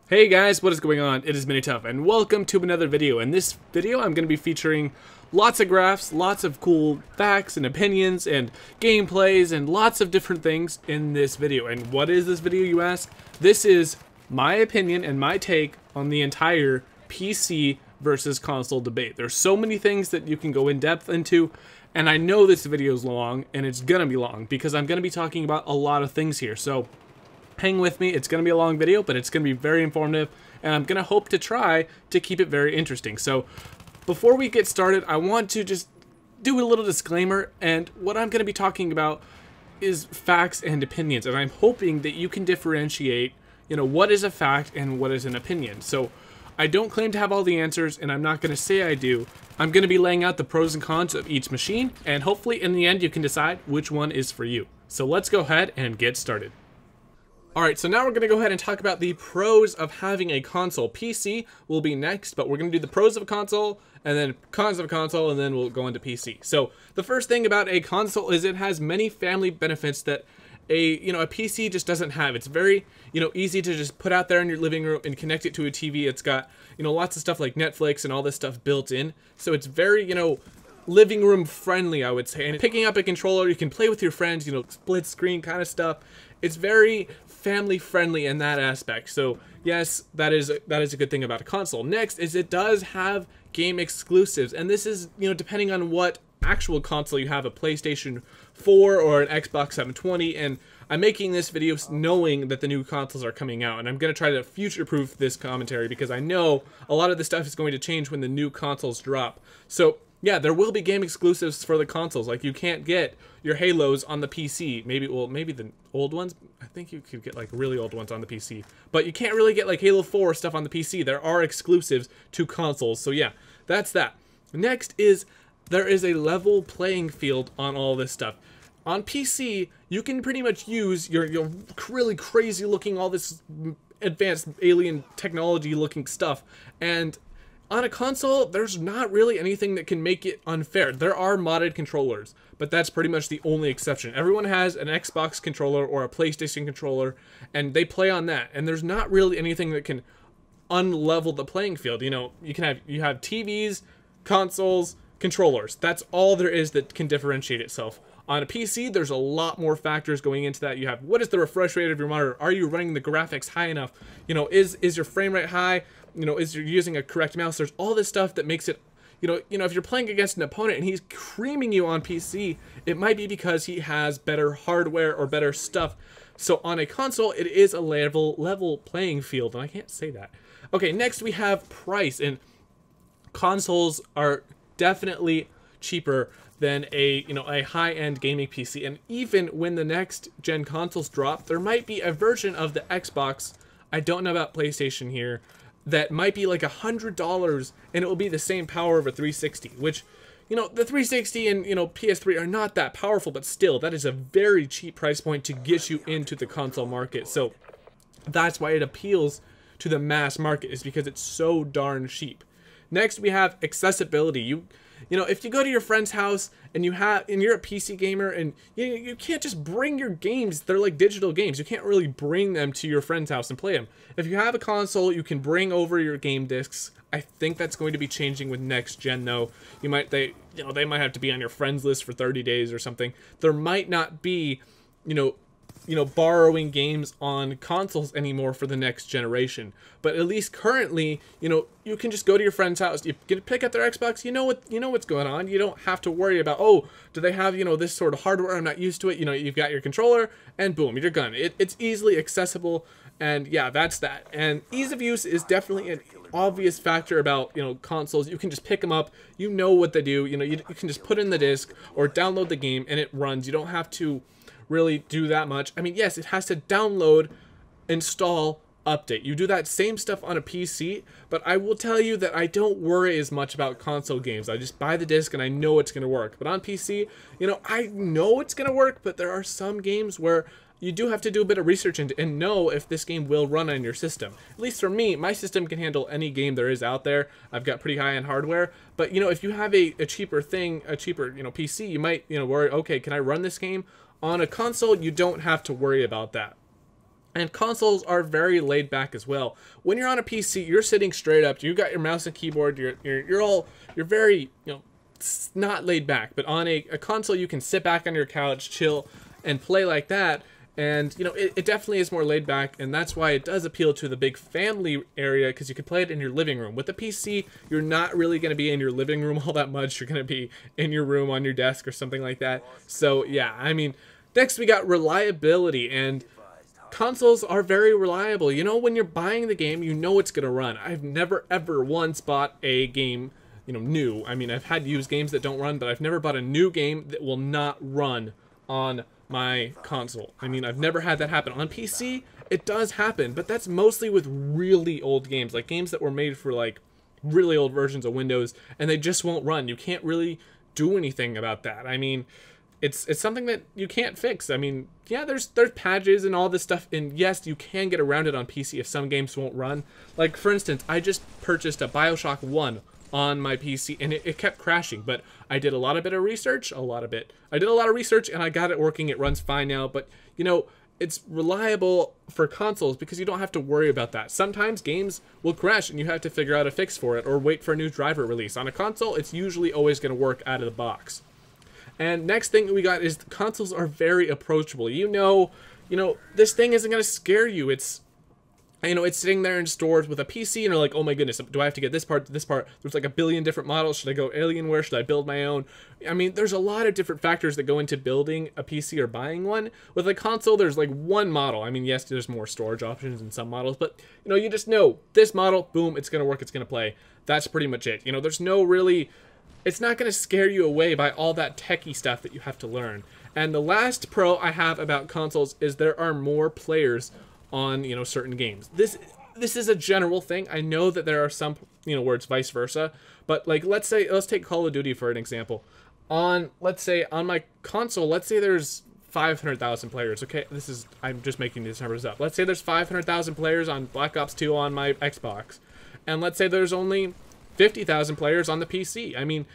Hey guys, what is going on? It is Minituff, and welcome to another video. In this video, I'm going to be featuring lots of graphs, lots of cool facts and opinions and gameplays and lots of different things in this video. And what is this video, you ask? This is my opinion and my take on the entire PC versus console debate. There's so many things that you can go in depth into, and I know this video is long, and it's going to be long because I'm going to be talking about a lot of things here. So hang with me. It's going to be a long video, but it's going to be very informative, and I'm going to hope to try to keep it very interesting. So before we get started, I want to just do a little disclaimer, and what I'm going to be talking about is facts and opinions, and I'm hoping that you can differentiate, what is a fact and what is an opinion. So I don't claim to have all the answers, and I'm not going to say I do. I'm going to be laying out the pros and cons of each machine, and hopefully in the end you can decide which one is for you. So let's go ahead and get started. Alright, so now we're going to go ahead and talk about the pros of having a console. PC will be next, but we're going to do the pros of a console, and then cons of a console, and then we'll go into PC. So the first thing about a console is it has many family benefits that a PC just doesn't have. It's very, easy to just put out there in your living room and connect it to a TV. It's got, lots of stuff like Netflix and all this stuff built in. So it's very, living room friendly, I would say. And picking up a controller, you can play with your friends, split screen kind of stuff. It's very family friendly in that aspect. So yes, that is a good thing about a console. Next is it does have game exclusives, and this is, depending on what actual console you have, a PlayStation 4 or an Xbox 720, and I'm making this video knowing that the new consoles are coming out, and I'm going to try to future-proof this commentary because I know a lot of this stuff is going to change when the new consoles drop. So yeah, there will be game exclusives for the consoles. Like, you can't get your Halos on the PC. Maybe the old ones. I think you could get like really old ones on the PC, but you can't really get like Halo 4 stuff on the PC. There are exclusives to consoles. So yeah, that's that. Next is there is a level playing field on all this stuff. On PC, you can pretty much use your really crazy looking, all this advanced alien technology looking stuff, and on a console, there's not really anything that can make it unfair. There are modded controllers, but that's pretty much the only exception. Everyone has an Xbox controller or a PlayStation controller, and they play on that. And there's not really anything that can unlevel the playing field. You have TVs, consoles, controllers. That's all there is that can differentiate itself. On a PC, there's a lot more factors going into that. You have, what is the refresh rate of your monitor? Are you running the graphics high enough? Is your frame rate high? Is you're using a correct mouse? There's all this stuff that makes it, if you're playing against an opponent and he's creaming you on PC, it might be because he has better hardware or better stuff. So on a console, it is a level playing field, and I can't say that. Okay, next we have price, and consoles are definitely cheaper than a high-end gaming PC. And even when the next gen consoles drop, there might be a version of the Xbox, I don't know about PlayStation here, that might be like $100, and it will be the same power of a 360, which, the 360 and, PS3 are not that powerful, but still, that is a very cheap price point to get you into the console market. So that's why it appeals to the mass market, is because it's so darn cheap. Next, we have accessibility. If you go to your friend's house and you're a PC gamer, and you can't just bring your games, they're like digital games. You can't really bring them to your friend's house and play them. If you have a console, you can bring over your game discs. I think that's going to be changing with next gen though. They might have to be on your friends list for 30 days or something. There might not be, borrowing games on consoles anymore for the next generation. But at least currently, you can just go to your friend's house, you can pick up their Xbox, you know what's going on. You don't have to worry about, oh, do they have, this sort of hardware? I'm not used to it. You've got your controller, and boom, you're done. It's easily accessible, and yeah, that's that. And ease of use is definitely an obvious factor about, consoles. You can just pick them up, you know what they do, you can just put in the disc or download the game, and it runs. You don't have to really do that much. I mean, yes, it has to download, install, update. You do that same stuff on a PC, but I will tell you that I don't worry as much about console games. I just buy the disc and I know it's going to work. But on PC, I know it's going to work, but there are some games where you do have to do a bit of research and know if this game will run on your system. At least for me, my system can handle any game there is out there. I've got pretty high-end hardware. But, if you have a cheaper thing, a cheaper, PC, you might, worry, okay, can I run this game? On a console, you don't have to worry about that. And consoles are very laid back as well. When you're on a PC, you're sitting straight up. You got your mouse and keyboard. You're very, not laid back. But on a console, you can sit back on your couch, chill, and play like that. And it definitely is more laid back, and that's why it does appeal to the big family area, because you can play it in your living room. With a PC, you're not really going to be in your living room all that much. You're going to be in your room on your desk or something like that. So yeah, I mean, next we got reliability, and consoles are very reliable. When you're buying the game, it's going to run. I've never ever once bought a game, new. I mean, I've had used games that don't run, but I've never bought a new game that will not run on my console. I mean, I've never had that happen. On PC, it does happen, but that's mostly with really old games, like games that were made for like really old versions of Windows, and they just won't run. You can't really do anything about that. I mean, it's something that you can't fix. I mean, yeah, there's patches and all this stuff, and yes, you can get around it on PC if some games won't run. Like, for instance, I just purchased a BioShock 1 on my PC, and it kept crashing, but I did I did a lot of research, and I got it working. It runs fine now, but it's reliable for consoles because you don't have to worry about that. Sometimes games will crash and you have to figure out a fix for it or wait for a new driver release. On a console, it's usually always going to work out of the box. And next thing we got is the consoles are very approachable. This thing isn't going to scare you. It's sitting there in stores with a PC, and you're like, oh my goodness, do I have to get this part to this part? There's like a billion different models. Should I go Alienware? Should I build my own? I mean, there's a lot of different factors that go into building a PC or buying one. With a console, there's like one model. I mean, yes, there's more storage options in some models, but you just know this model, boom, it's going to work, it's going to play. That's pretty much it. There's no really, it's not going to scare you away by all that techie stuff that you have to learn. And the last pro I have about consoles is there are more players on certain games. This is a general thing. I know that there are some where it's vice versa, but like let's take Call of Duty for an example. Let's say on my console, let's say there's 500,000 players. Okay, I'm just making these numbers up. Let's say there's 500,000 players on Black Ops 2 on my Xbox, and let's say there's only 50,000 players on the PC. I mean,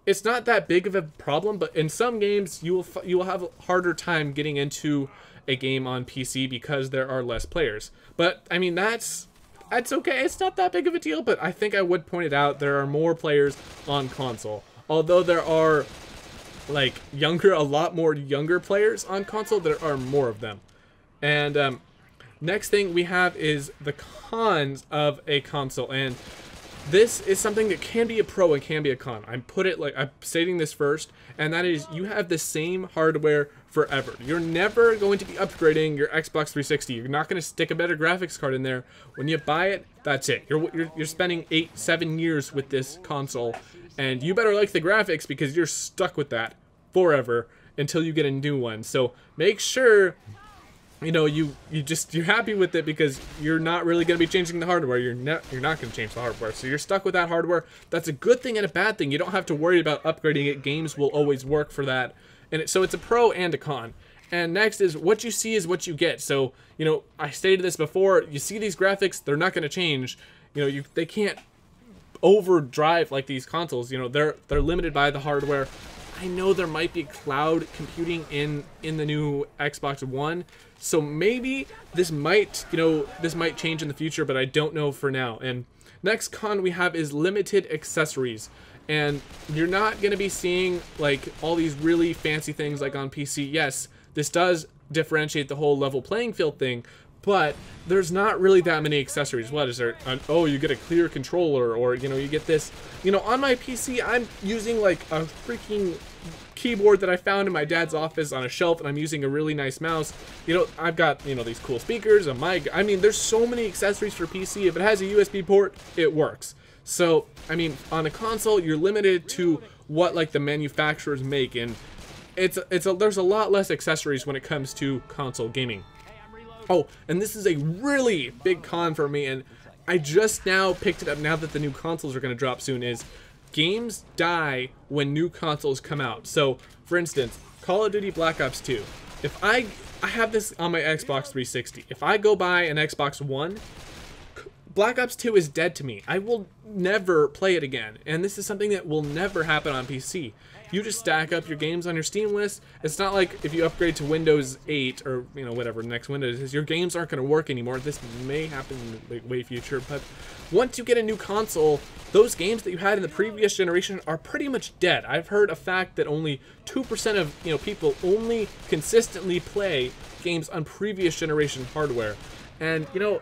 it's not that big of a problem, but in some games you will have a harder time getting into a game on PC because there are less players. But I mean, that's okay. It's not that big of a deal, but I think I would point it out. There are more players on console. Although there are like a lot more younger players on console, there are more of them. And next thing we have is the cons of a console, and this is something that can be a pro and can be a con. I'm stating this first, and that is you have the same hardware forever. You're never going to be upgrading your Xbox 360. You're not going to stick a better graphics card in there. When you buy it, that's it. You're spending 8-7 years with this console, and you better like the graphics because you're stuck with that forever until you get a new one. So make sure you're happy with it because you're not really going to be changing the hardware. You're not going to change the hardware. So you're stuck with that hardware. That's a good thing and a bad thing. You don't have to worry about upgrading it. Games will always work for that. And so it's a pro and a con. And next is what you see is what you get. So, I stated this before. You see these graphics, they're not going to change. They can't overdrive like these consoles. They're limited by the hardware. I know there might be cloud computing in the new Xbox One, so maybe this might change in the future, but I don't know for now. And next con we have is limited accessories, and you're not going to be seeing like all these really fancy things like on PC. Yes, this does differentiate the whole level playing field thing, but there's not really that many accessories. What is there? Oh, you get a clear controller, or you get this. On my PC, I'm using like a freaking keyboard that I found in my dad's office on a shelf, and I'm using a really nice mouse. I've got these cool speakers, a mic. I mean, there's so many accessories for PC. If it has a USB port, it works. So I mean, on a console, you're limited to what like the manufacturers make, and there's a lot less accessories when it comes to console gaming. Oh, and this is a really big con for me, and I just now picked it up now that the new consoles are going to drop soon, is games die when new consoles come out. So, for instance, Call of Duty Black Ops 2. If I have this on my Xbox 360. If I go buy an Xbox One, Black Ops 2 is dead to me. I will never play it again, and this is something that will never happen on PC. You just stack up your games on your Steam list. It's not like if you upgrade to Windows 8 or, you know, whatever next Windows is, your games aren't going to work anymore. This may happen in the way future, but once you get a new console, those games that you had in the previous generation are pretty much dead. I've heard a fact that only 2% of, you know, people only consistently play games on previous generation hardware. And, you know,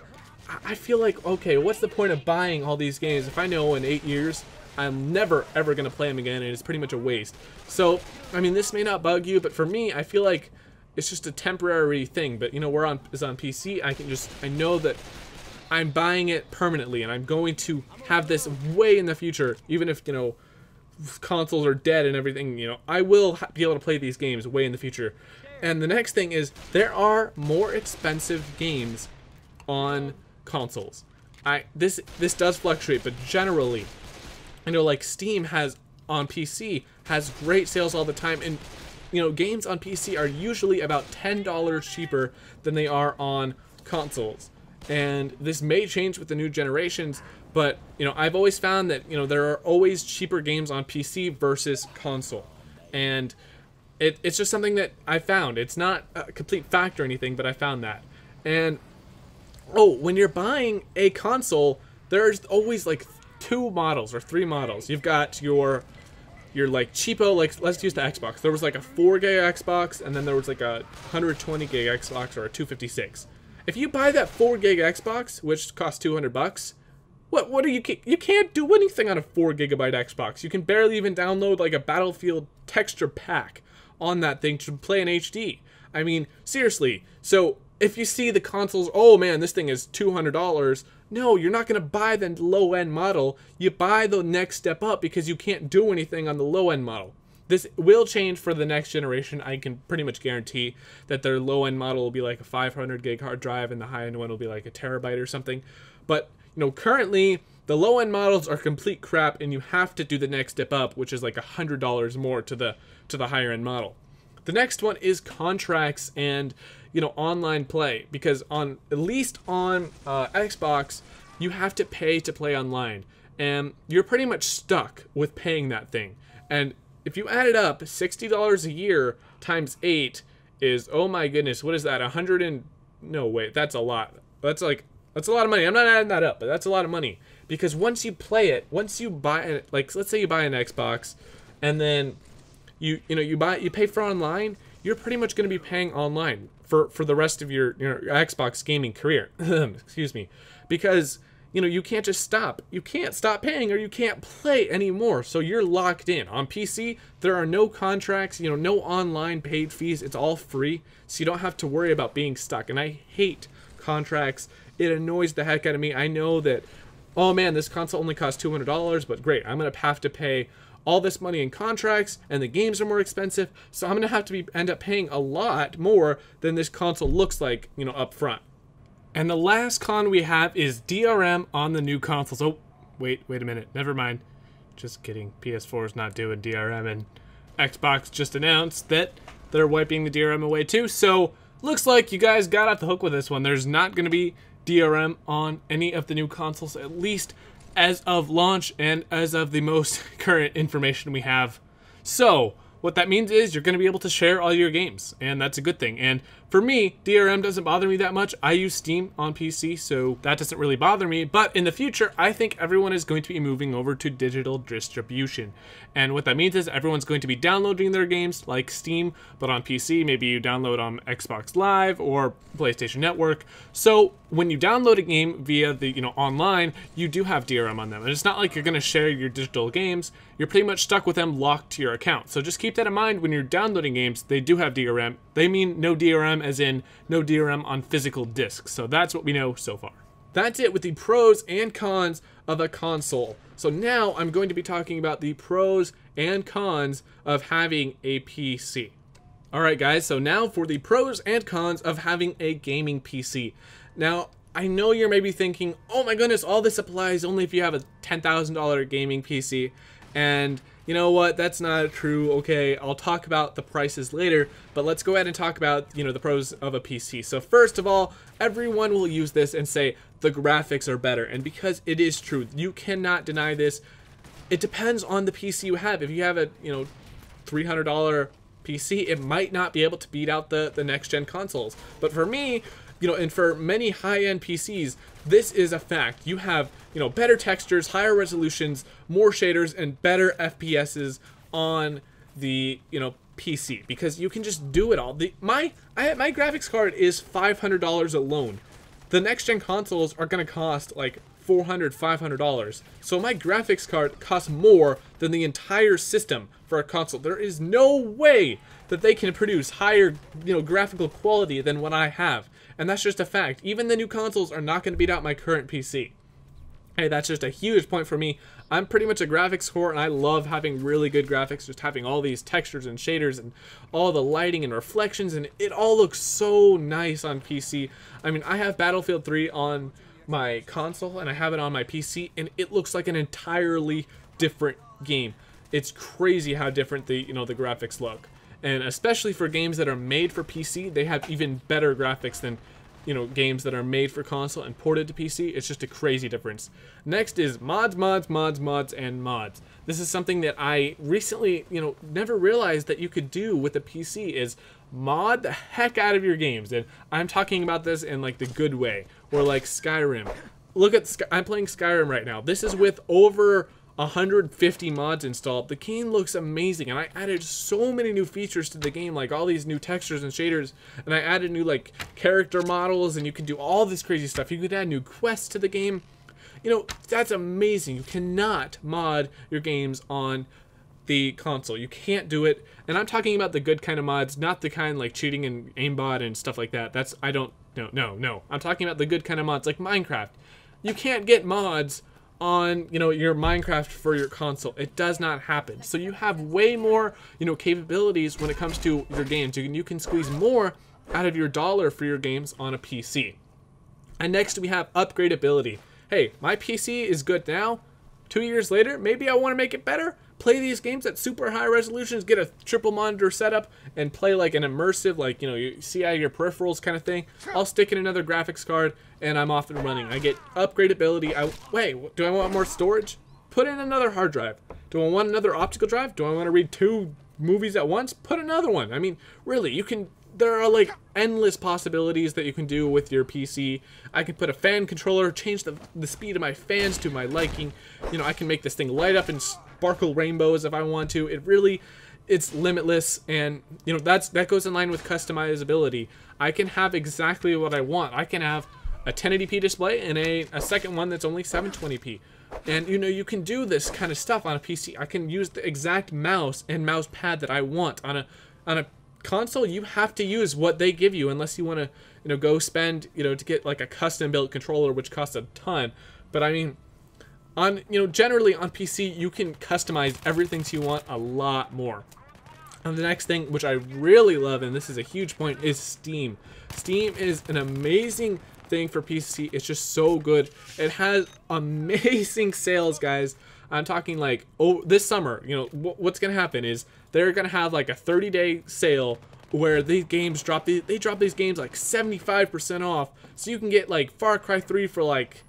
I feel like, okay, what's the point of buying all these games if I know in 8 years I'm never ever going to play them again, and it's pretty much a waste. So, I mean, this may not bug you, but for me, I feel like it's just a temporary thing. But, you know, we're on PC, I know that I'm buying it permanently, and I'm going to have this way in the future, even if, you know, consoles are dead and everything, you know, I will be able to play these games way in the future. And the next thing is, there are more expensive games on consoles. This does fluctuate, but generally, I know, like, Steam has on PC has great sales all the time, and, you know, games on PC are usually about $10 cheaper than they are on consoles. And this may change with the new generations, but, you know, I've always found that, you know, there are always cheaper games on PC versus console. And it's just something that I found. It's not a complete fact or anything, but I found that. And, oh, when you're buying a console, there's always, like, 2 models or 3 models. You've got your like cheapo, like, let's use the Xbox. There was like a 4 gig Xbox, and then there was like a 120 gig Xbox or a 256. If you buy that 4 gig Xbox, which costs $200, what do you can't do anything on a 4 gigabyte Xbox. You can barely even download like a Battlefield texture pack on that thing to play in HD. I mean, seriously. So if you see the consoles, oh man, this thing is $200. No, you're not going to buy the low-end model. You buy the next step up because you can't do anything on the low-end model. This will change for the next generation. I can pretty much guarantee that their low-end model will be like a 500 gig hard drive and the high-end one will be like a terabyte or something. But, you know, currently the low-end models are complete crap, and you have to do the next step up, which is like $100 more to the higher-end model. The next one is contracts and, you know, online play, because at least on Xbox, you have to pay to play online, and you're pretty much stuck with paying that thing. And if you add it up, $60 a year times 8 is, oh my goodness, what is that? No, wait, that's a lot. That's a lot of money. I'm not adding that up, but that's a lot of money, because once you play it, once you buy it, like, let's say you buy an Xbox, and then you pay for online, you're pretty much going to be paying online for the rest of your Xbox gaming career. Excuse me. Because, you know, you can't just stop. You can't stop paying, or you can't play anymore. So you're locked in. On PC, there are no contracts, you know, no online paid fees. It's all free. So you don't have to worry about being stuck. And I hate contracts. It annoys the heck out of me. I know that, oh man, this console only costs $200, but great, I'm going to have to pay all this money in contracts, and the games are more expensive, so I'm gonna have to end up paying a lot more than this console looks like, you know, up front. And the last con we have is DRM on the new consoles. Oh, wait a minute, never mind. Just kidding, PS4 is not doing DRM, and Xbox just announced that they're wiping the DRM away too, so looks like you guys got off the hook with this one. There's not gonna be DRM on any of the new consoles, at least as of launch and as of the most current information we have. So what that means is you're going to be able to share all your games, and that's a good thing. And for me, DRM doesn't bother me that much. I use Steam on PC, so that doesn't really bother me. But in the future, I think everyone is going to be moving over to digital distribution. And what that means is everyone's going to be downloading their games like Steam, but on PC, maybe you download on Xbox Live or PlayStation Network. So when you download a game via the, you know, online, you do have DRM on them. And it's not like you're going to share your digital games. You're pretty much stuck with them locked to your account. So just keep that in mind when you're downloading games. They do have DRM. They mean no DRM as in no DRM on physical discs. So that's what we know so far. That's it with the pros and cons of a console. So now I'm going to be talking about the pros and cons of having a PC. Alright guys, so now for the pros and cons of having a gaming PC. Now, I know you're maybe thinking, oh my goodness, all this applies only if you have a $10,000 gaming PC. And you know what, that's not true. Okay, I'll talk about the prices later, but let's go ahead and talk about, you know, the pros of a PC. So first of all, everyone will use this and say, the graphics are better. And because it is true, you cannot deny this. It depends on the PC you have. If you have a, you know, $300 PC, it might not be able to beat out the next gen consoles. But for me, you know, and for many high-end PCs, this is a fact. You have, you know, better textures, higher resolutions, more shaders, and better FPSs on the, you know, PC, because you can just do it all. My graphics card is $500 alone. The next gen consoles are gonna cost like $400, $500. So my graphics card costs more than the entire system for a console. There is no way that they can produce higher, you know, graphical quality than what I have. And that's just a fact. Even the new consoles are not going to beat out my current PC. Hey, that's just a huge point for me. I'm pretty much a graphics whore, and I love having really good graphics, just having all these textures and shaders and all the lighting and reflections, and it all looks so nice on PC. I mean, I have Battlefield 3 on my console, and I have it on my PC, and it looks like an entirely different game. It's crazy how different the graphics look. And especially for games that are made for PC, they have even better graphics than, you know, games that are made for console and ported to PC. It's just a crazy difference. Next is mods, and mods. This is something that I recently, you know, never realized that you could do with a PC, is mod the heck out of your games. And I'm talking about this in like the good way, or like Skyrim. Look at, I'm playing Skyrim right now. This is with over 150 mods installed. The game looks amazing, and I added so many new features to the game, like all these new textures and shaders, and I added new like character models, and you can do all this crazy stuff. You could add new quests to the game. You know, that's amazing. You cannot mod your games on the console. You can't do it. And I'm talking about the good kind of mods, not the kind like cheating and aimbot and stuff like that. That's, I don't, no. I'm talking about the good kind of mods like Minecraft. You can't get mods on, you know, your Minecraft for your console. It does not happen. So you have way more, you know, capabilities when it comes to your games. You can squeeze more out of your dollar for your games on a PC. And next we have upgradability. Hey, my PC is good now. 2 years later, maybe I want to make it better. Play these games at super high resolutions, get a triple monitor setup, and play like an immersive, like, you know, you see out of your peripherals kind of thing. I'll stick in another graphics card, and I'm off and running. I get upgradability. Wait, do I want more storage? Put in another hard drive. Do I want another optical drive? Do I want to read 2 movies at once? Put another one. I mean, really, you can. There are like endless possibilities that you can do with your PC. I can put a fan controller, change the speed of my fans to my liking. You know, I can make this thing light up and sparkle rainbows if I want to. It's limitless, and you know that goes in line with customizability. I can have exactly what I want. I can have a 1080p display and a second one that's only 720p. And you know, you can do this kind of stuff on a PC. I can use the exact mouse and mouse pad that I want. On a console, you have to use what they give you, unless you want to, you know, go spend, you know, to get like a custom built controller, which costs a ton. But I mean, on, you know, generally on PC, you can customize everything you want a lot more. And the next thing, which I really love, and this is a huge point, is Steam. Steam is an amazing thing for PC. It's just so good. It has amazing sales, guys. I'm talking like, oh, this summer, you know, what's gonna happen is they're gonna have like a 30-day sale where these games drop these games like 75% off, so you can get like Far Cry 3 for like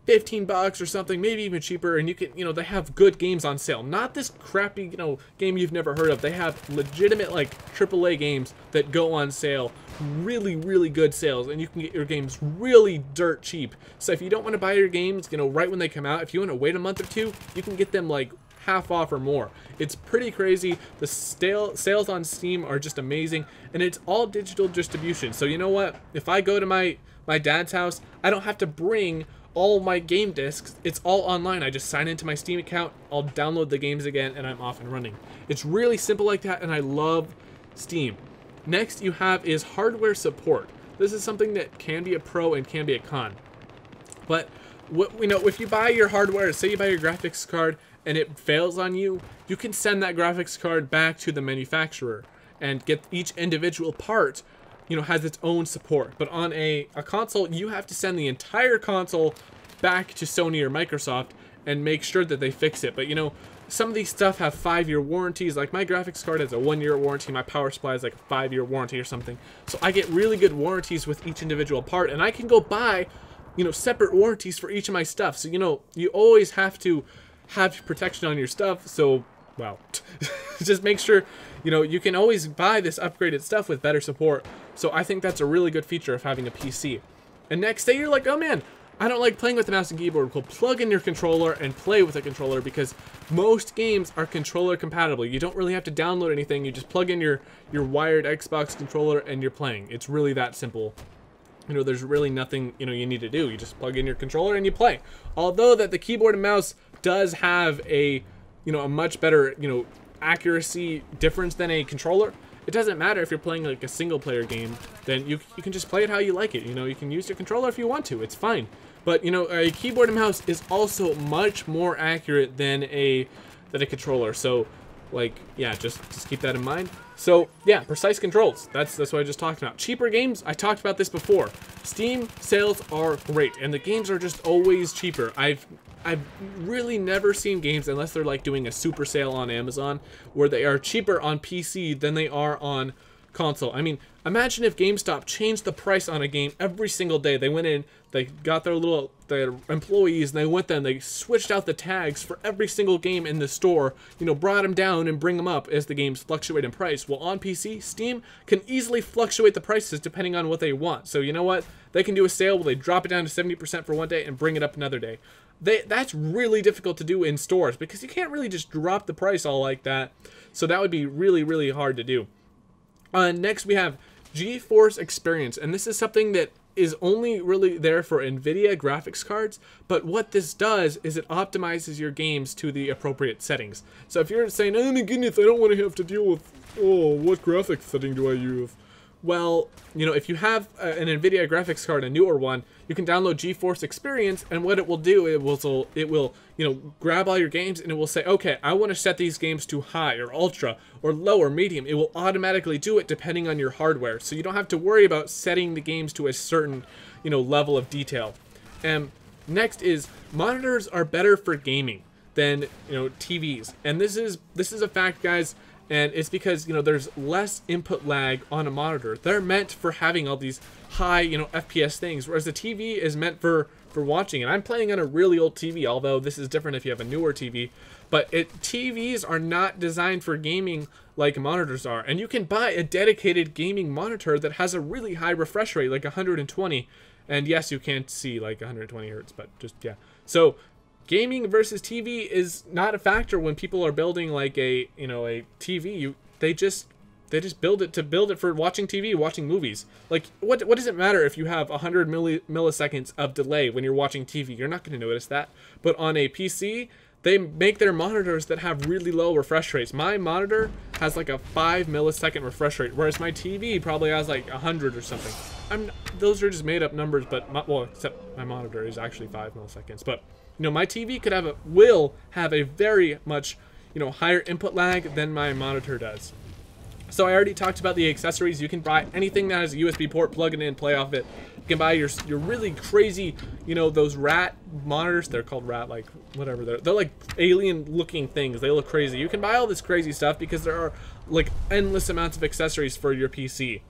$15 or something, maybe even cheaper, and you can, you know, they have good games on sale. Not this crappy, you know, game you've never heard of. They have legitimate like AAA games that go on sale, really, really good sales, and you can get your games really dirt cheap. So if you don't want to buy your games, you know, right when they come out, if you want to wait a month or two, you can get them like half off or more. It's pretty crazy. The sales on Steam are just amazing, and it's all digital distribution. So you know what? If I go to my dad's house, I don't have to bring all my game discs. It's all online. I just sign into my Steam account, I'll download the games again, and I'm off and running. It's really simple like that, and I love Steam. Next you have is hardware support. This is something that can be a pro and can be a con. But you know, if you buy your hardware, say you buy your graphics card and it fails on you, you can send that graphics card back to the manufacturer and get each individual part, you know, has its own support. But on a console, you have to send the entire console back to Sony or Microsoft and make sure that they fix it. But you know, some of these stuff have 5-year warranties. Like my graphics card has a 1-year warranty, my power supply is like a 5-year warranty or something. So I get really good warranties with each individual part, and I can go buy you know, separate warranties for each of my stuff. So, you know, you always have to have protection on your stuff. So, well, just make sure, you know, you can always buy this upgraded stuff with better support. So I think that's a really good feature of having a PC. And next, say you're like, oh man, I don't like playing with the mouse and keyboard. Well, plug in your controller and play with a controller, because most games are controller compatible. You don't really have to download anything. You just plug in your wired Xbox controller and you're playing. It's really that simple. You know, there's really nothing, you know, you need to do. You just plug in your controller and you play. Although that the keyboard and mouse does have a, you know, a much better, you know, accuracy difference than a controller. It doesn't matter if you're playing like a single player game, then you can just play it how you like it. You know, you can use your controller if you want to, it's fine. But, you know, a keyboard and mouse is also much more accurate than a controller. So, like, yeah, just keep that in mind. So, yeah, precise controls. That's what I just talked about. Cheaper games, I talked about this before. Steam sales are great, and the games are just always cheaper. I've really never seen games, unless they're like doing a super sale on Amazon, where they are cheaper on PC than they are on console. I mean, imagine if GameStop changed the price on a game every single day. They went in, they got their employees, and they went there and they switched out the tags for every single game in the store, you know, brought them down and bring them up as the games fluctuate in price. Well, on PC, Steam can easily fluctuate the prices depending on what they want. So you know what? They can do a sale where they drop it down to 70% for one day and bring it up another day. That's really difficult to do in stores, because you can't really just drop the price all like that. So that would be really, really hard to do. Next, we have GeForce Experience, and this is something that is only really there for NVIDIA graphics cards, but what this does is it optimizes your games to the appropriate settings. So if you're saying, oh my goodness, I don't want to have to deal with, oh, what graphics setting do I use? Well, you know, if you have an NVIDIA graphics card, a newer one, you can download GeForce Experience, and what it will do, it will, you know, grab all your games, and it will say, okay, I want to set these games to high or ultra or low or medium. It will automatically do it depending on your hardware, so you don't have to worry about setting the games to a certain, you know, level of detail. And next is monitors are better for gaming than, you know, TVs, and this is a fact, guys. And it's because, you know, there's less input lag on a monitor. They're meant for having all these high, you know, FPS things, whereas the TV is meant for watching. And I'm playing on a really old TV, although this is different if you have a newer TV. But TVs are not designed for gaming like monitors are. And you can buy a dedicated gaming monitor that has a really high refresh rate, like 120. And yes, you can't see like 120 hertz, but just, yeah. So gaming versus TV is not a factor when people are building like a, you know, a TV. They just build it for watching TV, watching movies. Like, what does it matter if you have 100 milliseconds of delay when you're watching TV? You're not going to notice that. But on a PC, they make their monitors that have really low refresh rates. My monitor has like a 5 millisecond refresh rate, whereas my TV probably has like 100 or something. Those are just made up numbers, but well, except my monitor is actually 5 milliseconds. But you know, my TV will have a very much, you know, higher input lag than my monitor does. So I already talked about the accessories. You can buy anything that has a USB port, plug it in, play off it. You can buy your really crazy, you know, those rat monitors. They're called rat, like whatever. They're like alien looking things. They look crazy. You can buy all this crazy stuff because there are like endless amounts of accessories for your PC.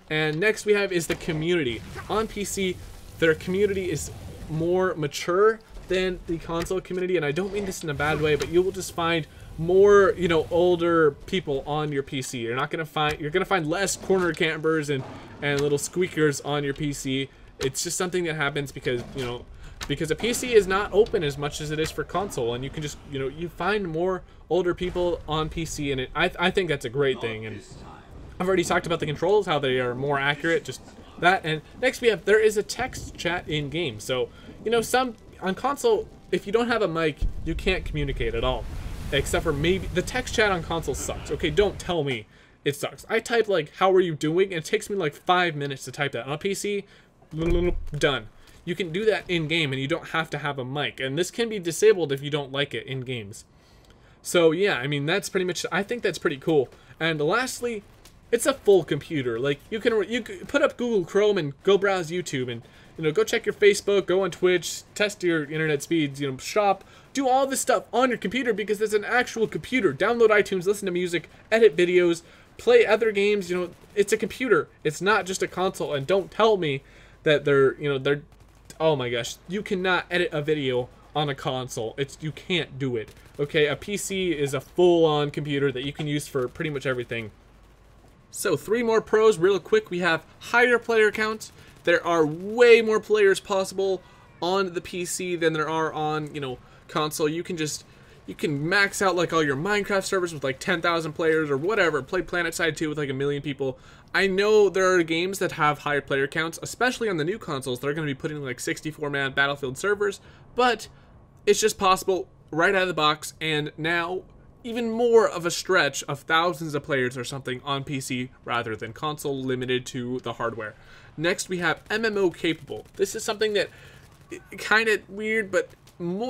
And next we have is the community. On PC, their community is more mature than the console community, and I don't mean this in a bad way, but you will just find more, you know, older people on your PC. You're gonna find less corner campers and little squeakers on your PC. It's just something that happens because, you know, because a PC is not open as much as it is for console, and you can just, you know, you find more older people on PC, and I think that's a great thing. And I've already talked about the controls, how they are more accurate, just that. And next we have, there is a text chat in game. So, you know, on console, if you don't have a mic, you can't communicate at all. Except for maybe, the text chat on console sucks. Okay, don't tell me it sucks. I type like, how are you doing? And it takes me like 5 minutes to type that. On a PC, done. You can do that in game and you don't have to have a mic. And this can be disabled if you don't like it in games. So yeah, I mean, that's pretty much, I think that's pretty cool. And lastly, it's a full computer. Like, you can put up Google Chrome and go browse YouTube, and, you know, go check your Facebook, go on Twitch, test your internet speeds, you know, shop, do all this stuff on your computer because it's an actual computer. Download iTunes, listen to music, edit videos, play other games. You know, it's a computer. It's not just a console. And don't tell me that they're oh my gosh, you cannot edit a video on a console. You can't do it. Okay, a PC is a full-on computer that you can use for pretty much everything. So 3 more pros real quick. We have higher player counts. There are way more players possible on the PC than there are on, console. You can max out like all your Minecraft servers with like 10,000 players or whatever. Play PlanetSide 2 with like 1 million people. I know there are games that have higher player counts, especially on the new consoles. They're going to be putting like 64-man Battlefield servers, but it's just possible right out of the box. And now even more of a stretch of thousands of players or something on PC rather than console, limited to the hardware. Next, we have MMO capable. This is something that kind of weird, but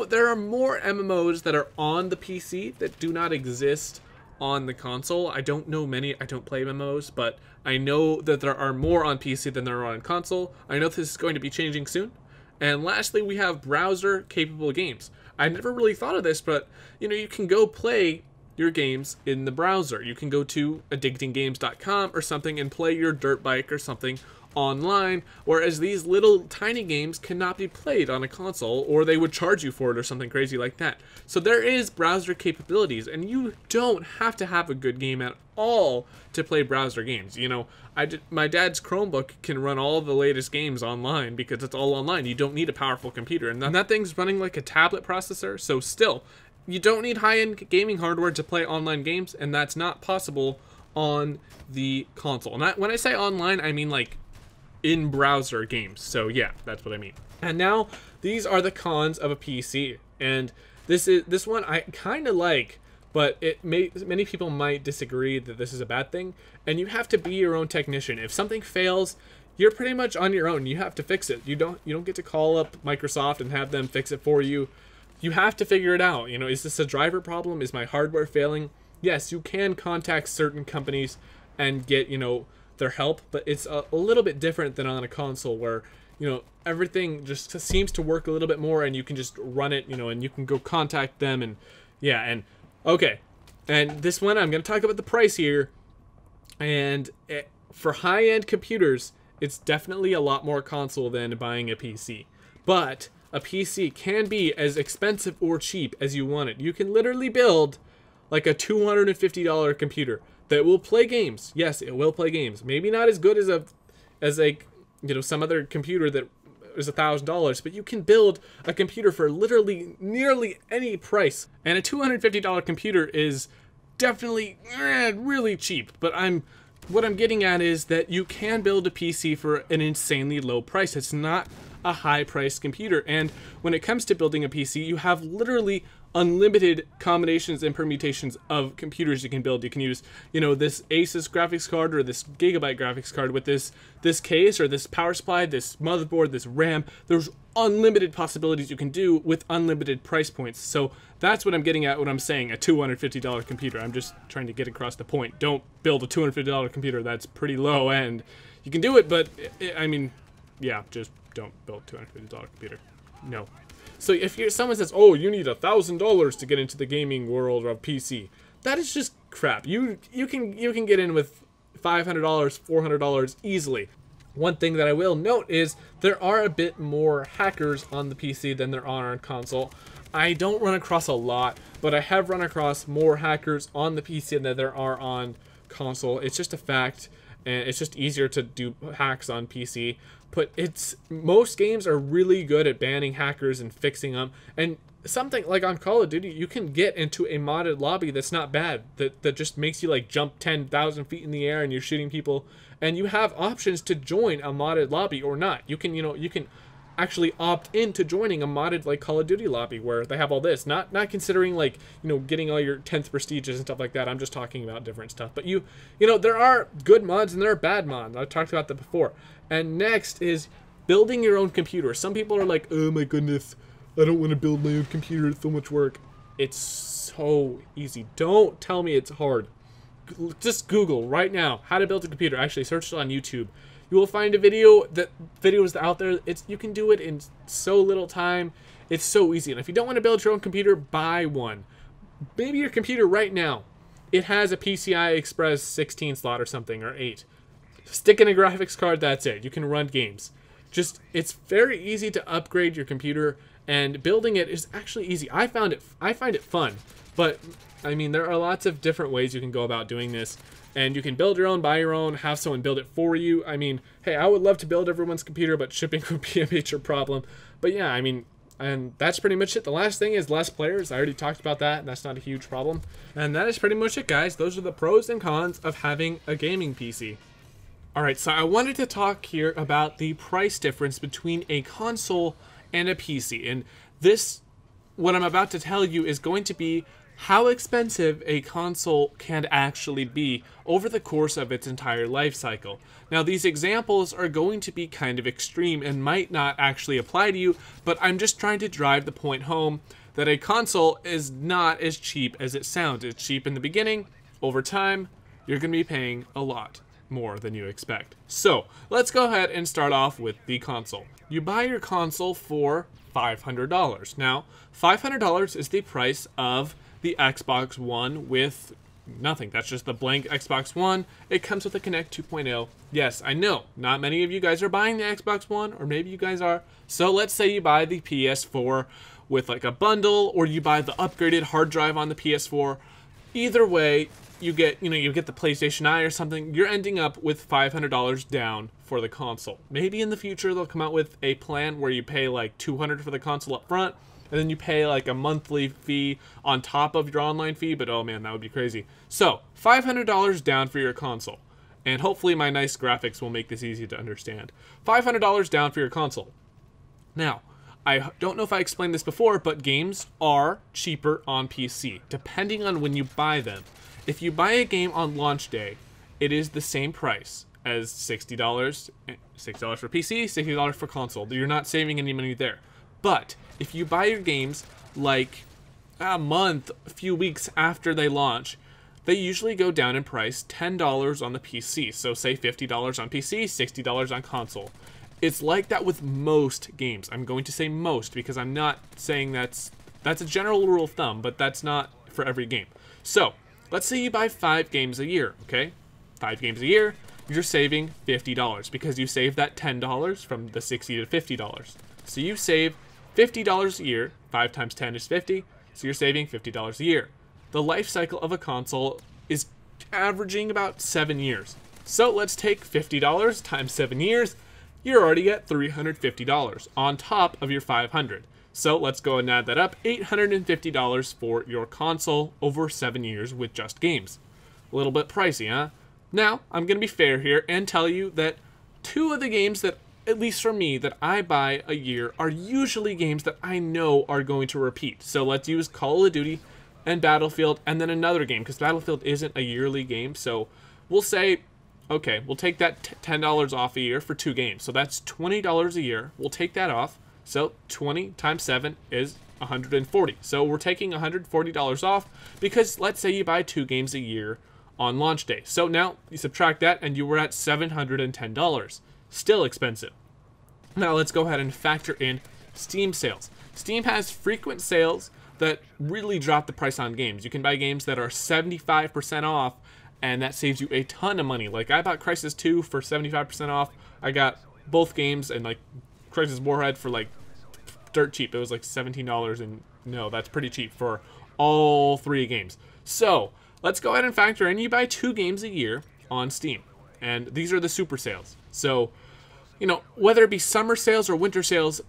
there are more MMOs that are on the PC that do not exist on the console. I don't know many. I don't play MMOs, but I know that there are more on PC than there are on console. I know this is going to be changing soon. And lastly, we have browser capable games. I never really thought of this, but you can go play your games in the browser. You can go to addictinggames.com or something and play your dirt bike or something online, whereas these little tiny games cannot be played on a console, or they would charge you for it or something crazy like that. So there is browser capabilities, and you don't have to have a good game at all to play browser games. My dad's Chromebook can run all the latest games online because it's all online. You don't need a powerful computer, and that thing's running like a tablet processor. So still, you don't need high-end gaming hardware to play online games, and that's not possible on the console. And when I say online, I mean like in browser games. So yeah, that's what I mean. And now these are the cons of a PC, and this one I kind of like, but many people might disagree that this is a bad thing. And you have to be your own technician. If something fails, you're pretty much on your own. You have to fix it. You don't get to call up Microsoft and have them fix it for you. You have to figure it out. Is this a driver problem? Is my hardware failing? Yes, you can contact certain companies and get their help, but it's a little bit different than on a console where everything just seems to work a little bit more, and you can just run it, and you can go contact them. And yeah, and okay, and this one I'm going to talk about the price here. And for high-end computers, it's definitely a lot more console than buying a PC, but a PC can be as expensive or cheap as you want it. You can literally build like a $250 computer that will play games. Yes, it will play games. Maybe not as good as some other computer that is $1,000, but you can build a computer for literally nearly any price. And a $250 computer is definitely really cheap. But what I'm getting at is that you can build a PC for an insanely low price. It's not a high-priced computer. And when it comes to building a PC, you have literally unlimited combinations and permutations of computers you can build. You can use, this Asus graphics card or this Gigabyte graphics card with this case or this power supply, this motherboard, this RAM. There's unlimited possibilities you can do with unlimited price points. So that's what I'm getting at when I'm saying a $250 computer. I'm just trying to get across the point. Don't build a $250 computer. That's pretty low end. You can do it, but yeah, just don't build a $250 computer. No. So if someone says, "Oh, you need $1,000 to get into the gaming world of PC," that is just crap. You can get in with $500, $400 easily. One thing that I will note is there are a bit more hackers on the PC than there are on console. I don't run across a lot, but I have run across more hackers on the PC than there are on console. It's just a fact, and it's just easier to do hacks on PC. But most games are really good at banning hackers and fixing them. And something like on Call of Duty, you can get into a modded lobby that's not bad, that just makes you like jump 10,000 feet in the air and you're shooting people. And you have options to join a modded lobby or not. You can actually opt into joining a modded like Call of Duty lobby where they have all this. Not considering like getting all your 10th prestiges and stuff like that. I'm just talking about different stuff. But there are good mods and there are bad mods. I've talked about that before. And next is building your own computer. Some people are like, "Oh my goodness, I don't want to build my own computer. It's so much work." It's so easy. Don't tell me it's hard. Just Google right now how to build a computer. Actually, search it on YouTube. You will find videos out there. You can do it in so little time. It's so easy. And if you don't want to build your own computer, buy one. Maybe your computer right now, it has a PCI Express 16 slot or something, or 8. Stick in a graphics card, that's it. You can run games. it's very easy to upgrade your computer, and building it is actually easy. I find it fun, but I mean, there are lots of different ways you can go about doing this, and you can build your own, buy your own, have someone build it for you. I mean, hey, I would love to build everyone's computer, but shipping would be a major problem. But yeah, I mean, and that's pretty much it. The last thing is less players. I already talked about that, and that's not a huge problem. And that is pretty much it, guys. Those are the pros and cons of having a gaming PC. Alright, so I wanted to talk here about the price difference between a console and a PC. And this, what I'm about to tell you, is going to be how expensive a console can actually be over the course of its entire life cycle. Now, these examples are going to be kind of extreme and might not actually apply to you, but I'm just trying to drive the point home that a console is not as cheap as it sounds. It's cheap in the beginning. Over time, you're going to be paying a lot more than you expect. So let's go ahead and start off with the console. You buy your console for $500. Now, $500 is the price of the Xbox One with nothing. That's just the blank Xbox One. It comes with a Kinect 2.0. Yes, I know, not many of you guys are buying the Xbox One, or maybe you guys are. So let's say you buy the PS4 with like a bundle, or you buy the upgraded hard drive on the PS4. Either way, you get the PlayStation Eye or something. You're ending up with $500 down for the console. Maybe in the future they'll come out with a plan where you pay like $200 for the console up front, and then you pay like a monthly fee on top of your online fee, but oh man, that would be crazy. So, $500 down for your console. And hopefully my nice graphics will make this easy to understand. $500 down for your console. Now, I don't know if I explained this before, but games are cheaper on PC, depending on when you buy them. If you buy a game on launch day, it is the same price as $60 for PC, $60 for console. You're not saving any money there. But if you buy your games like a month, a few weeks after they launch, they usually go down in price $10 on the PC. So say $50 on PC, $60 on console. It's like that with most games. I'm going to say most because I'm not saying that's a general rule of thumb, but that's not for every game. So let's say you buy 5 games a year, okay? 5 games a year, you're saving $50 because you save that $10 from the $60 to $50. So you save $50 a year. 5 times 10 is 50, so you're saving $50 a year. The life cycle of a console is averaging about 7 years. So let's take $50 times 7 years. You're already at $350 on top of your $500. So let's go and add that up. $850 for your console over 7 years with just games. A little bit pricey, huh? Now, I'm going to be fair here and tell you that 2 of the games that, at least for me, that I buy a year are usually games that I know are going to repeat. So let's use Call of Duty and Battlefield and then another game, because Battlefield isn't a yearly game. So we'll say, okay, we'll take that $10 off a year for 2 games. So that's $20 a year. We'll take that off. So 20 times 7 is $140. So we're taking $140 off because let's say you buy 2 games a year on launch day. So now you subtract that and you were at $710. Still expensive. Now let's go ahead and factor in Steam sales. Steam has frequent sales that really drop the price on games. You can buy games that are 75% off, and that saves you a ton of money. Like I bought Crysis 2 for 75% off. I got both games and like Crysis Warhead for like dirt cheap. It was like $17, and no, that's pretty cheap for all 3 games. So let's go ahead and factor in you buy 2 games a year on Steam, and these are the super sales. So, you know, whether it be summer sales or winter sales,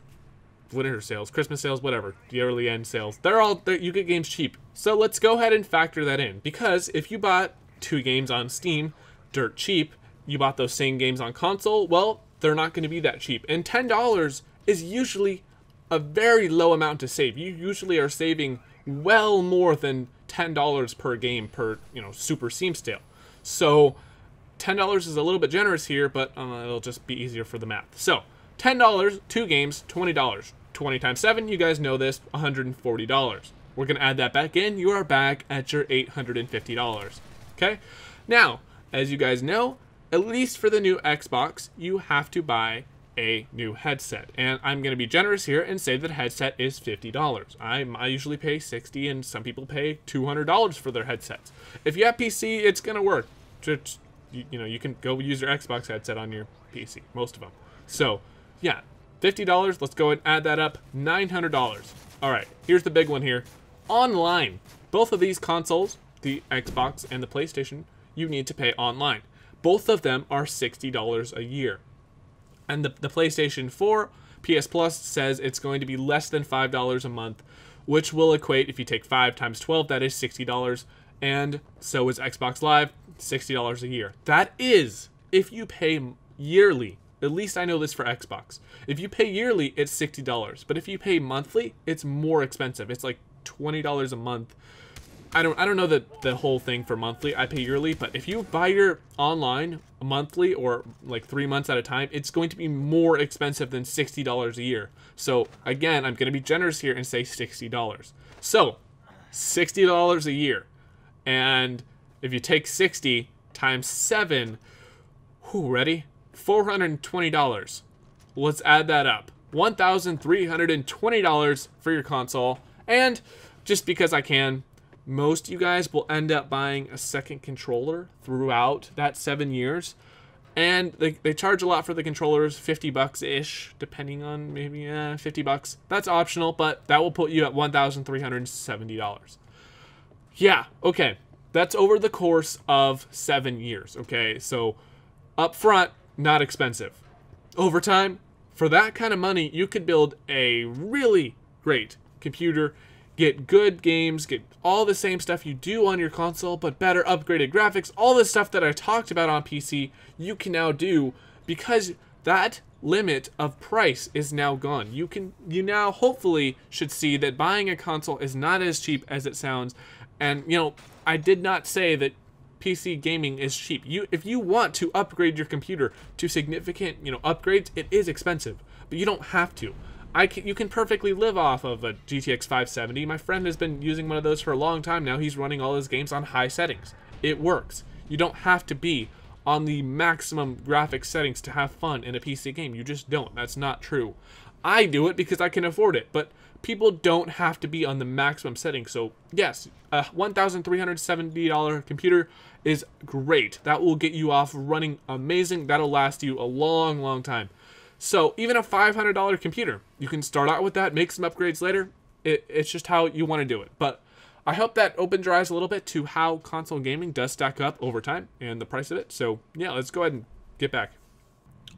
Christmas sales, whatever, yearly end sales, you get games cheap. So let's go ahead and factor that in, because if you bought 2 games on Steam dirt cheap, you bought those same games on console, well, they're not going to be that cheap. And $10 is usually a very low amount to save. You usually are saving well more than $10 per game per, super Steam sale. So $10 is a little bit generous here, but it'll just be easier for the math. So $10, 2 games, $20. 20 times 7, you guys know this, $140. We're going to add that back in. You are back at your $850. Okay? Now, as you guys know, at least for the new Xbox, you have to buy a new headset. And I'm going to be generous here and say that a headset is $50. I usually pay $60, and some people pay $200 for their headsets. If you have PC, it's going to work. Just, you can go use your Xbox headset on your PC, most of them. So yeah, $50. Let's go and add that up. $900. All right, here's the big one here. Online. Both of these consoles, the Xbox and the PlayStation, you need to pay online. Both of them are $60 a year. And the PlayStation 4 PS Plus says it's going to be less than $5 a month, which will equate, if you take 5 times 12, that is $60. And so is Xbox Live, $60 a year. That is, if you pay yearly. At least I know this for Xbox. If you pay yearly, it's $60. But if you pay monthly, it's more expensive. It's like $20 a month. I don't know the whole thing for monthly. I pay yearly, but if you buy your online monthly or like 3 months at a time, it's going to be more expensive than $60 a year. So again, I'm going to be generous here and say $60. So $60 a year. And if you take 60 times 7, ready? $420. Let's add that up. $1,320 for your console. And just because I can, most of you guys will end up buying a second controller throughout that 7 years. And they charge a lot for the controllers, $50-ish, depending on maybe $50. That's optional, but that will put you at $1,370. Yeah, okay. That's over the course of 7 years, okay? So up front, not expensive. Over time, for that kind of money, you could build a really great computer, get good games, get all the same stuff you do on your console, but better upgraded graphics. All the stuff that I talked about on PC, you can now do because that limit of price is now gone. You now hopefully should see that buying a console is not as cheap as it sounds. And, you know, I did not say that PC gaming is cheap. If you want to upgrade your computer to significant, upgrades, it is expensive, but you don't have to. You can perfectly live off of a GTX 570. My friend has been using one of those for a long time now. He's running all his games on high settings. It works. You don't have to be on the maximum graphics settings to have fun in a PC game. You just don't. That's not true. I do it because I can afford it, but people don't have to be on the maximum settings. So yes, a $1,370 computer is great. That will get you off running amazing. That'll last you a long, long time. So even a $500 computer, you can start out with that, make some upgrades later. It's just how you want to do it. But I hope that opened your eyes a little bit to how console gaming does stack up over time and the price of it. So yeah, let's go ahead and get back.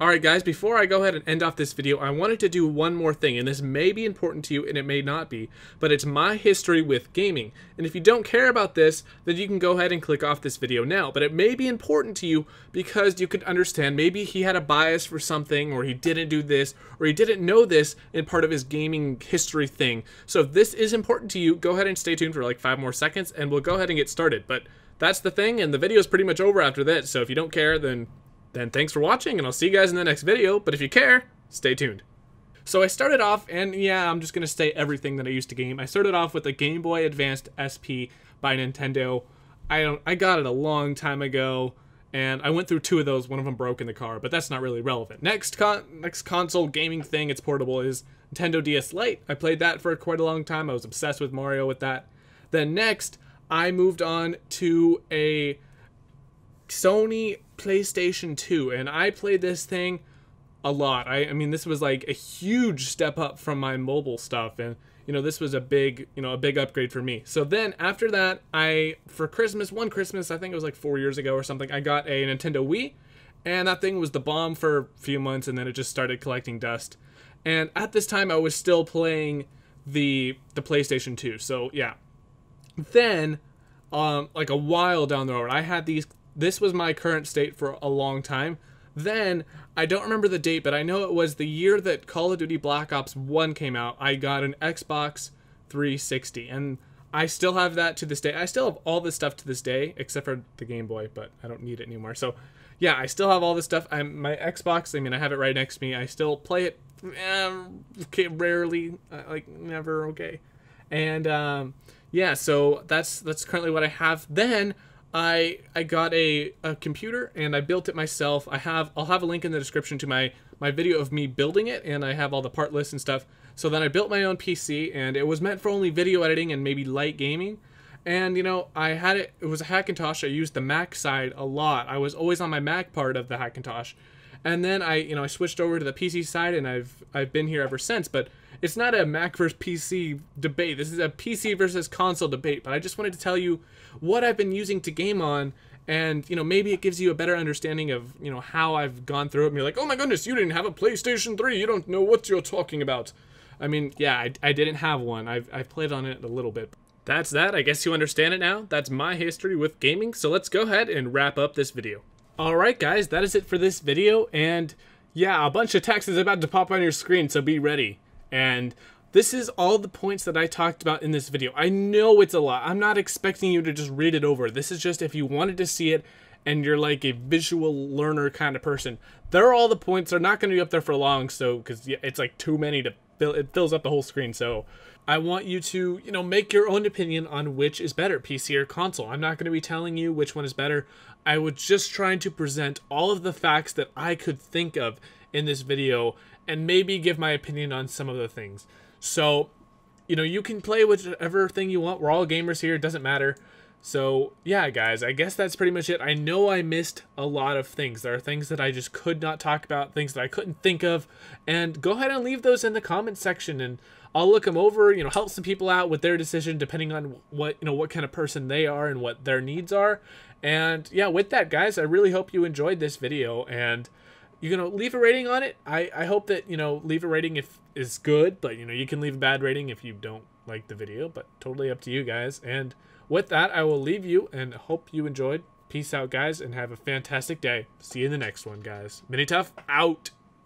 Alright guys, before I go ahead and end off this video, I wanted to do one more thing, and this may be important to you and it may not be, but it's my history with gaming. And if you don't care about this, then you can go ahead and click off this video now. But it may be important to you because you could understand maybe he had a bias for something, or he didn't do this, or he didn't know this in part of his gaming history thing. So if this is important to you, go ahead and stay tuned for like 5 more seconds and we'll go ahead and get started. But that's the thing, and the video is pretty much over after this, so if you don't care, then thanks for watching, and I'll see you guys in the next video. But if you care, stay tuned. So I started off, and yeah, I'm just going to say everything that I used to game. I started off with the Game Boy Advanced SP by Nintendo. I got it a long time ago, and I went through 2 of those. One of them broke in the car, but that's not really relevant. Next console gaming thing, it's portable, is Nintendo DS Lite. I played that for quite a long time. I was obsessed with Mario with that. Then next, I moved on to a Sony PlayStation 2, and I played this thing a lot. I mean, this was like a huge step up from my mobile stuff, and this was a big upgrade for me. So then after that, for Christmas, one Christmas, I think it was like 4 years ago or something, I got a Nintendo Wii, and that thing was the bomb for a few months, and then it just started collecting dust. And at this time, I was still playing the PlayStation 2. So yeah. Then like a while down the road, I had these. This was my current state for a long time. Then, I don't remember the date, but I know it was the year that Call of Duty Black Ops 1 came out. I got an Xbox 360, and I still have that to this day. I still have all this stuff to this day, except for the Game Boy, but I don't need it anymore. So, yeah, I still have all this stuff. My Xbox, I mean, I have it right next to me. I still play it okay, rarely, like never, okay. And, yeah, so that's currently what I have. Then I got a computer and I built it myself. I'll have a link in the description to my video of me building it, and I have all the part lists and stuff. So then I built my own PC, and it was meant for only video editing and maybe light gaming. And I had it was a Hackintosh. I used the Mac side a lot. I was always on my Mac part of the Hackintosh. and then I switched over to the PC side, and I've been here ever since. But it's not a Mac versus PC debate. This is a PC versus console debate. But I just wanted to tell you what I've been using to game on, and maybe it gives you a better understanding of how I've gone through it. And you're like, oh my goodness, you didn't have a PlayStation 3. You don't know what you're talking about. I mean, yeah, I didn't have one. I've played on it a little bit. That's that. I guess you understand it now. That's my history with gaming. So let's go ahead and wrap up this video. Alright guys, that is it for this video, and yeah, a bunch of text is about to pop on your screen, so be ready. And this is all the points that I talked about in this video. I know it's a lot. I'm not expecting you to just read it over. This is just if you wanted to see it and you're like a visual learner kind of person. There are all the points. They're not going to be up there for long, so because it's like too many to fill. It fills up the whole screen, so I want you to, make your own opinion on which is better, PC or console. I'm not going to be telling you which one is better. I was just trying to present all of the facts that I could think of in this video and maybe give my opinion on some of the things. So, you can play whichever thing you want. We're all gamers here. It doesn't matter. So, yeah, guys, I guess that's pretty much it. I know I missed a lot of things. There are things that I just could not talk about, things that I couldn't think of. And go ahead and leave those in the comment section, and I'll look them over, help some people out with their decision depending on what kind of person they are and what their needs are. And yeah, with that, guys, I really hope you enjoyed this video, and leave a rating on it. I hope that, leave a rating if is good, but you can leave a bad rating if you don't like the video, but totally up to you guys. And with that, I will leave you and hope you enjoyed. Peace out, guys, and have a fantastic day. See you in the next one, guys. Minituff out.